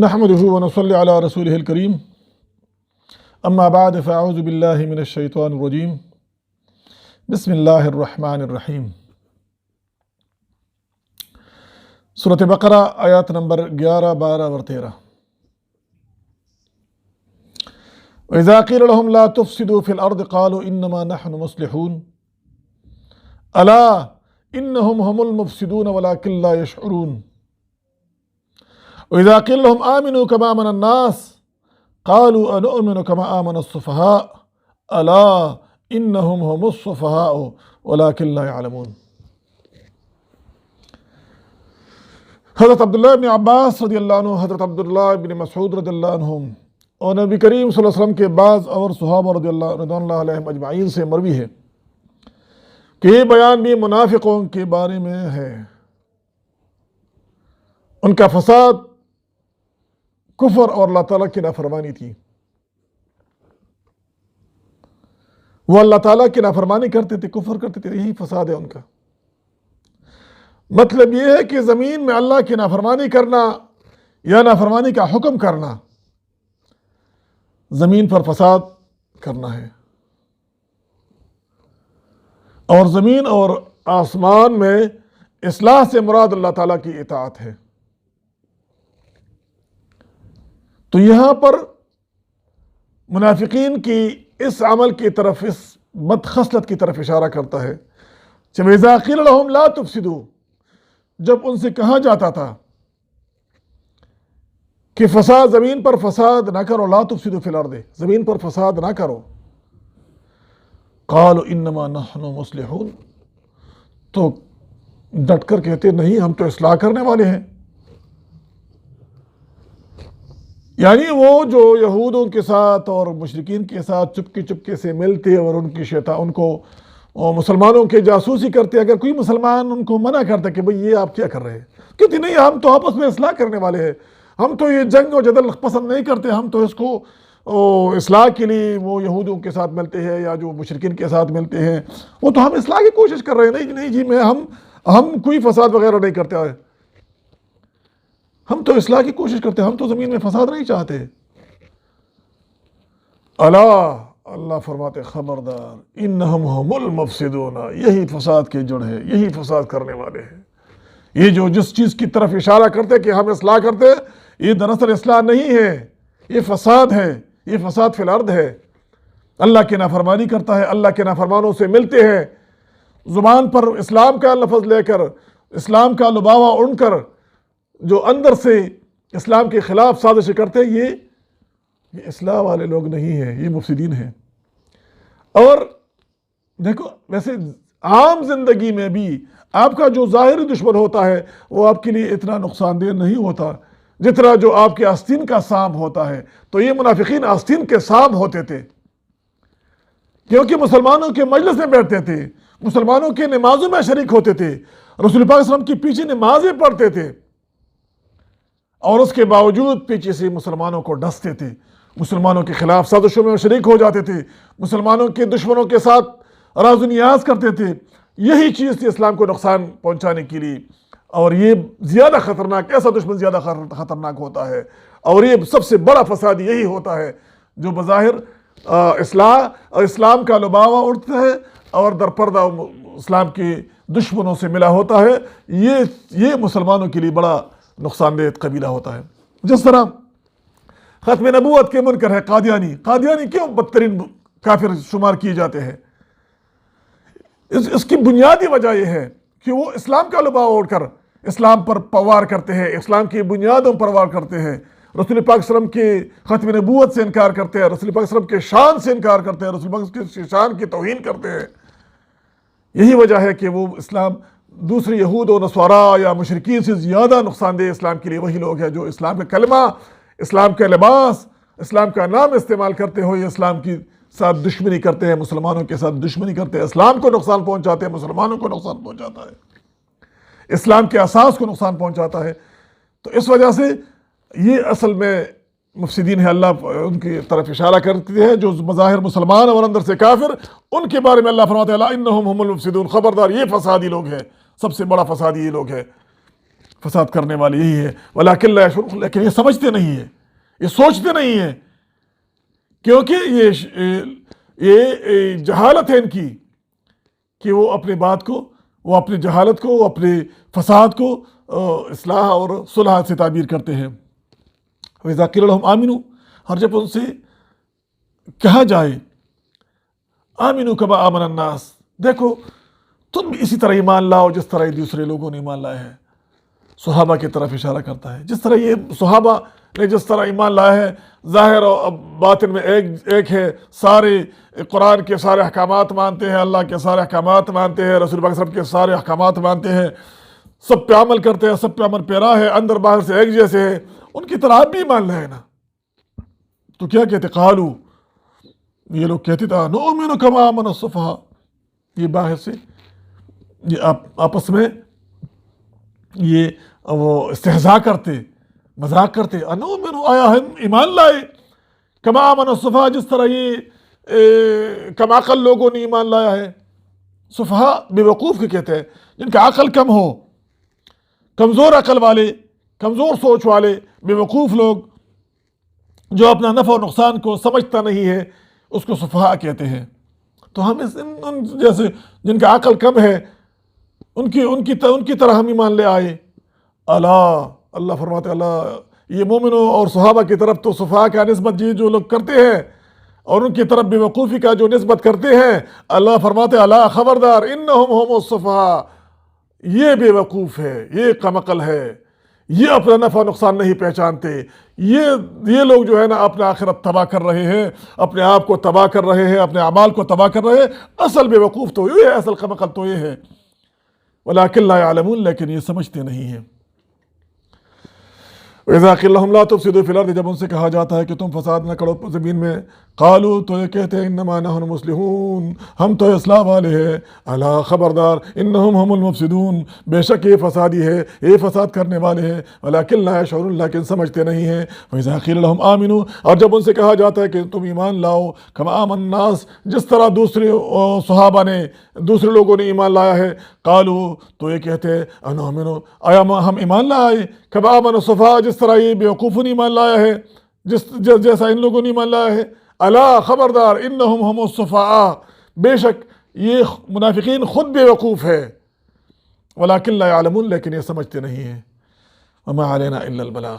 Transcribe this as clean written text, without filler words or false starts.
نحمده ونصلي على رسوله الكريم اما بعد فاعوذ بالله من الشیطان الرجیم بسم اللہ الرحمن الرحیم۔ سورۃ بقرہ آیات نمبر 11، 12 اور 13۔ وَإِذَا قِيلَ لَهُمْ لَا تُفْسِدُوا فِي الْأَرْضِ قَالُوا إِنَّمَا نَحْنُ مُصْلِحُونَ أَلَا إِنَّهُمْ هُمُ الْمُفْسِدُونَ وَلَكِنْ لَا يَشْعُرُونَ وَإِذَا قِيلَ لَهُمْ آمِنُوا كَمَا آمَنَ النَّاسُ قَالُوا أَنُؤْمِنُ كَمَا آمَنَ السُّفَهَاءُ أَلَا إِنَّهُمْ هُمُ السُّفَهَاءُ وَلَكِنْ لَا يَعْلَمُونَ۔ حضرت عبداللہ ابن عباس رضی اللہ عنہ، حضرت عبداللہ ابن مسعود رضی اللہ عنہم اور نبی کریم صلی اللہ علیہ وسلم کے بعض اور صحابہ رضوان اللہ علیہم اجمعین سے مروی ہے کہ یہ بیان بھی منافقوں کے بارے میں ہے۔ ان کا فساد کفر اور اللہ تعالیٰ کی نافرمانی تھی۔ وہ اللہ تعالیٰ کی نافرمانی کرتے تھے، کفر کرتے تھے، یہی فساد ہے ان کا۔ مطلب یہ ہے کہ زمین میں اللہ کی نافرمانی کرنا یا نافرمانی کا حکم کرنا زمین پر فساد کرنا ہے، اور زمین اور آسمان میں اصلاح سے مراد اللہ تعالیٰ کی اطاعت ہے۔ تو یہاں پر منافقین کی اس عمل کی طرف، اس بد خصلت کی طرف اشارہ کرتا ہے۔ جب اذا قیل لہم لا تفسدوا، جب ان سے کہا جاتا تھا کہ فساد، زمین پر فساد نہ کرو، لا تفسدوا فی الارض، زمین پر فساد نہ کرو، قالوا انما نحن مصلحون، تو ڈٹ کر کہتے نہیں، ہم تو اصلاح کرنے والے ہیں۔ یعنی وہ جو یہودوں کے ساتھ اور مشرکین کے ساتھ چپکے چپکے سے ملتے اور ان کو مسلمانوں کے جاسوسی کرتے، اگر کوئی مسلمان ان کو منع کرتا کہ بھئی یہ آپ کیا کر رہے ہیں، کہتے نہیں، ہم تو آپس میں اصلاح کرنے والے ہیں، ہم تو یہ جنگ و جدل پسند نہیں کرتے، ہم تو اس کو اصلاح کے لیے وہ یہودوں کے ساتھ ملتے ہیں یا جو مشرکین کے ساتھ ملتے ہیں، وہ تو ہم اصلاح کی کوشش کر رہے ہیں، نہیں جی ہم کوئی فساد وغیرہ نہیں کرتے، ہم تو اصلاح کی کوشش کرتے ہیں، ہم تو زمین میں فساد نہیں چاہتے۔ اللہ فرماتے خبردار، انہم ہم المفسدون، یہی فساد کے جڑ ہے، یہی فساد کرنے والے ہیں۔ یہ جو جس چیز کی طرف اشارہ کرتے کہ ہم اصلاح کرتے، یہ دراصل اصلاح نہیں ہے، یہ فساد ہے، یہ فساد فی الارض ہے۔ اللہ کی نافرمانی کرتا ہے، اللہ کے نافرمانوں سے ملتے ہیں، زبان پر اسلام کا لفظ لے کر، اسلام کا لباوا اڑ کر جو اندر سے اسلام کے خلاف سازشیں کرتے، یہ اصلاح والے لوگ نہیں ہیں، یہ مفسدین ہیں۔ اور دیکھو، ویسے عام زندگی میں بھی آپ کا جو ظاہری دشمن ہوتا ہے وہ آپ کے لیے اتنا نقصان دہ نہیں ہوتا جتنا جو آپ کے آستین کا سانپ ہوتا ہے۔ تو یہ منافقین آستین کے سانپ ہوتے تھے، کیونکہ مسلمانوں کے مجلس میں بیٹھتے تھے، مسلمانوں کے نمازوں میں شریک ہوتے تھے، رسول پاک صلی اللہ علیہ وسلم کی پیچھے نمازیں پڑھتے تھے، اور اس کے باوجود پیچھے سے مسلمانوں کو ڈستے تھے، مسلمانوں کے خلاف سازشوں میں شریک ہو جاتے تھے، مسلمانوں کے دشمنوں کے ساتھ راز و نیاز کرتے تھے۔ یہی چیز تھی اسلام کو نقصان پہنچانے کے لیے، اور یہ زیادہ خطرناک، ایسا دشمن زیادہ خطرناک ہوتا ہے، اور یہ سب سے بڑا فساد یہی ہوتا ہے جو بظاہر اصلاح اور اسلام کا لباوا اڑتا ہے اور درپردہ اسلام کے دشمنوں سے ملا ہوتا ہے، یہ مسلمانوں کے لیے بڑا نقصان دہ قبیلہ ہوتا ہے۔ جس طرح ختم نبوت کے منکر ہے قادیانی کیوں بدترین کافر شمار کیے جاتے ہیں؟ اس کی بنیادی وجہ یہ ہے کہ وہ اسلام کا لباس اوڑھ کر اسلام پر وار کرتے ہیں، اسلام کی بنیادوں پر وار کرتے ہیں، رسول پاک صلی اللہ علیہ وسلم کے ختم نبوت سے انکار کرتے ہیں، رسول پاک صلی اللہ علیہ وسلم کے شان سے انکار کرتے ہیں، رسول پاک کی شان کی توہین کرتے ہیں۔ یہی وجہ ہے کہ وہ اسلام دوسرے یہود و نصارا یا مشرکین سے زیادہ نقصان دہ اسلام کے لیے وہی لوگ ہیں جو اسلام کا کلمہ، اسلام کا لباس، اسلام کا نام استعمال کرتے ہوئے اسلام کی ساتھ دشمنی کرتے ہیں، مسلمانوں کے ساتھ دشمنی کرتے ہیں، اسلام کو نقصان پہنچاتے ہیں، مسلمانوں کو نقصان پہنچاتا ہے، اسلام کے اساس کو نقصان پہنچاتا ہے۔ تو اس وجہ سے یہ اصل میں مفسدین ہے، اللہ ان کی طرف اشارہ کرتے ہیں جو بظاہر مسلمان اور اندر سے کافر، ان کے بارے میں اللہ فرماتے ہیں الا انہم ہم المفسدون، خبردار یہ فسادی لوگ ہیں، سب سے بڑا فسادی یہ لوگ ہیں۔ فساد کرنے والے یہی ہے، ولیکن لا یشعرون، لیکن یہ سمجھتے نہیں ہیں، یہ سوچتے نہیں ہیں، کیونکہ یہ جہالت ہے ان کی کہ وہ اپنی بات کو، وہ اپنی جہالت کو، وہ اپنے فساد کو اصلاح اور صلح سے تعبیر کرتے ہیں۔ وَإِذَا قِيلَ لَهُمْ آمِنُوا، اور جب ان سے کہا جائے آمنوا کما آمن الناس، دیکھو تم بھی اسی طرح ایمان لاؤ جس طرح دوسرے لوگوں نے ایمان لایا ہے۔ صحابہ کی طرف اشارہ کرتا ہے، جس طرح یہ صحابہ نے جس طرح ایمان لایا ہے، ظاہر اور باطن میں ایک ہے، سارے قرآن کے سارے احکامات مانتے ہیں، اللہ کے سارے احکامات مانتے ہیں، رسول پاک صلی اللہ علیہ وسلم کے سارے احکامات مانتے ہیں، سب پہ عمل کرتے ہیں، سب پہ عمل پیرا ہے، اندر باہر سے ایک جیسے ہے، ان کی طرح آپ بھی ایمان لائے نا۔ تو کیا کہتے؟ قالو، یہ لوگ کہتے تھا نؤمن کما آمن السفہاء، یہ باہر سے یہ آپس میں یہ وہ استہزاء کرتے، مذاق کرتے، انؤمن، آیا ہم ایمان لائے، کما آمن السفہاء، جس طرح یہ کم عقل لوگوں نے ایمان لایا ہے۔ سفہاء بے وقوف کے کہتے ہیں، جن کا عقل کم ہو، کمزور عقل والے، کمزور سوچ والے، بے وقوف لوگ، جو اپنا نفع و نقصان کو سمجھتا نہیں ہے، اس کو سفہاء کہتے ہیں۔ تو ہم ان جیسے جن کا عقل کم ہے ان کی طرح ہم ایمان لے آئے۔ اللہ فرماتے اللہ، یہ مومنوں اور صحابہ کی طرف تو سفہاء کا نسبت یہ جو لوگ کرتے ہیں اور ان کی طرف بے وقوفی کا جو نسبت کرتے ہیں، اللہ فرماتے اللہ خبردار، انہم هم السفہاء، یہ بے وقوف ہے، یہ کم عقل ہے، یہ اپنا نفع نقصان نہیں پہچانتے، یہ لوگ جو ہے نا اپنا آخرت تباہ کر رہے ہیں، اپنے آپ کو تباہ کر رہے ہیں، اپنے اعمال کو تباہ کر رہے ہیں۔ اصل بے وقوف تو یہ ہے، اصل کم عقل تو یہ ہے، ولیکن لا یعلمون، لیکن یہ سمجھتے نہیں ہیں۔ وَإِذَا قِيلَ لَهُمْ لَا تُفْسِدُوا فِي الْأَرْضِ، جب ان سے کہا جاتا ہے کہ تم فساد نہ کرو زمین میں، قالوا، تو یہ کہتے ہیں انما نحن مصلحون، ہم تو اصلاح والے ہیں، الا خبردار، انہم هم المفسدون، بے شک یہ فسادی ہے، یہ فساد کرنے والے ہیں، ولیکن لا یشعرون، لیکن سمجھتے نہیں ہیں۔ وَإِذَا قِيلَ لَهُمْ آمِنُوا، اور جب ان سے کہا جاتا ہے کہ تم ایمان لاؤ، کما آمن الناس، جس طرح دوسرے صحابہ نے، دوسرے لوگوں نے ایمان لایا ہے، قالوا، تو یہ کہتے ہیں انؤمن، آیا ہم ایمان لائے، کما آمن السفہاء، جس طرح یہ بیوقوفوں نے ایمان لایا ہے، جیسا ان لوگوں نے ایمان لایا ہے۔ الا خبردار، انہم هم السفہاء، بے شک یہ منافقین خود بے وقوف ہے، ولیکن لا یعلمون، لیکن یہ سمجھتے نہیں ہیں۔ وما علینا الا البلاغ۔